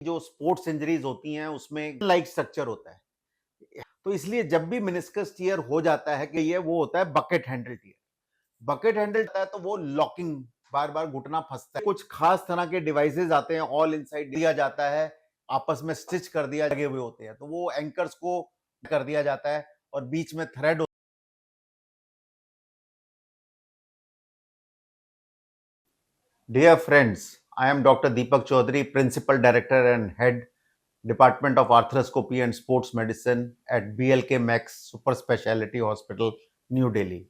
जो sports injuries होती हैं उसमें लाइक स्ट्रक्चर होता है, तो इसलिए जब भी मेनिस्कस टियर हो जाता है कि ये वो होता है bucket handle tear. Bucket handle होता है तो वो लॉकिंग, बार बार घुटना फंसता है। कुछ खास तरह के डिवाइसेस आते हैं, ऑल इनसाइड दिया जाता है, आपस में स्टिच कर दिया लगे हुए होते हैं, तो वो एंकर्स को कर दिया जाता है और बीच में thread. Dear friends, I am Dr. Deepak Chaudhary, Principal Director and Head, Department of Arthroscopy and Sports Medicine at BLK Max Super Speciality Hospital, New Delhi।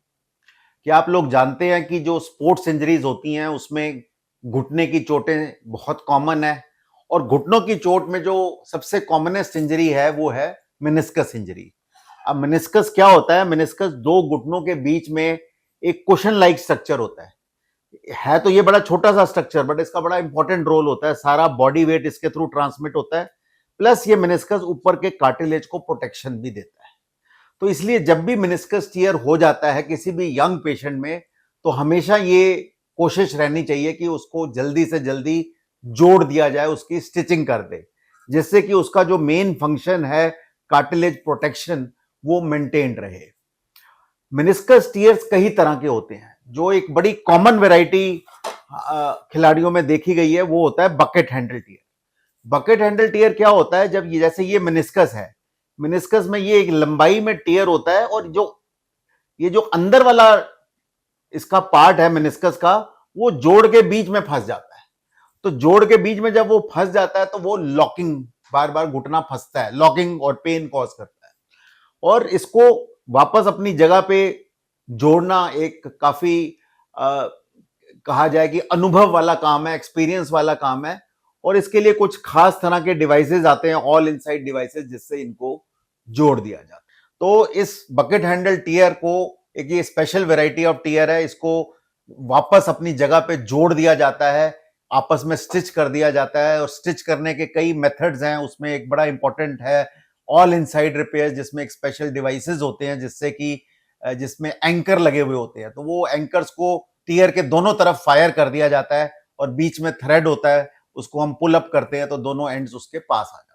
क्या आप लोग जानते हैं कि जो स्पोर्ट्स इंजरीज होती हैं उसमें घुटने की चोटें बहुत कॉमन है, और घुटनों की चोट में जो सबसे कॉमनेस्ट इंजरी है वो है मेनिस्कस इंजरी। अब मेनिस्कस क्या होता है? मेनिस्कस दो घुटनों के बीच में एक कुशन लाइक स्ट्रक्चर होता है तो ये बड़ा छोटा सा स्ट्रक्चर, बट इसका बड़ा इंपॉर्टेंट रोल होता है। सारा बॉडी वेट इसके थ्रू ट्रांसमिट होता है, प्लस ये मेनिस्कस ऊपर के कार्टिलेज को प्रोटेक्शन भी देता है। तो इसलिए जब भी मेनिस्कस टियर हो जाता है किसी भी यंग पेशेंट में, तो हमेशा ये कोशिश रहनी चाहिए कि उसको जल्दी से जल्दी जोड़ दिया जाए, उसकी स्टिचिंग कर दे, जिससे कि उसका जो मेन फंक्शन है कार्टिलेज प्रोटेक्शन वो मेंटेन रहे। मेनिस्कस टियर्स कई तरह के होते हैं। जो एक बड़ी कॉमन वैरायटी खिलाड़ियों में देखी गई है वो होता है bucket handle tear. Bucket handle tear क्या होता है? जब ये जैसे ये मेनिस्कस है, मेनिस्कस में ये एक लंबाई में टियर होता है, और ये जो अंदर वाला इसका पार्ट है मेनिस्कस का, वो जोड़ के बीच में फंस जाता है। तो जोड़ के बीच में जब वो फंस जाता है तो वो लॉकिंग, बार बार घुटना फंसता है, लॉकिंग और पेन कॉज करता है। और इसको वापस अपनी जगह पे जोड़ना एक काफी कहा जाए कि अनुभव वाला काम है, एक्सपीरियंस वाला काम है, और इसके लिए कुछ खास तरह के डिवाइसेस आते हैं, ऑल इनसाइड डिवाइसेस, जिससे इनको जोड़ दिया जाता है। तो इस बकेट हैंडल टियर को, एक ये स्पेशल वेराइटी ऑफ टियर है, इसको वापस अपनी जगह पे जोड़ दिया जाता है, आपस में स्टिच कर दिया जाता है। और स्टिच करने के कई मेथड्स हैं, उसमें एक बड़ा इंपॉर्टेंट है ऑल इनसाइड रिपेयर, जिसमें एक स्पेशल डिवाइसेस होते हैं जिससे कि जिसमें एंकर लगे हुए होते हैं, तो वो एंकर्स को टियर के दोनों तरफ फायर कर दिया जाता है, और बीच में थ्रेड होता है, उसको हम पुल अप करते हैं तो दोनों एंड्स उसके पास आ जाते हैं।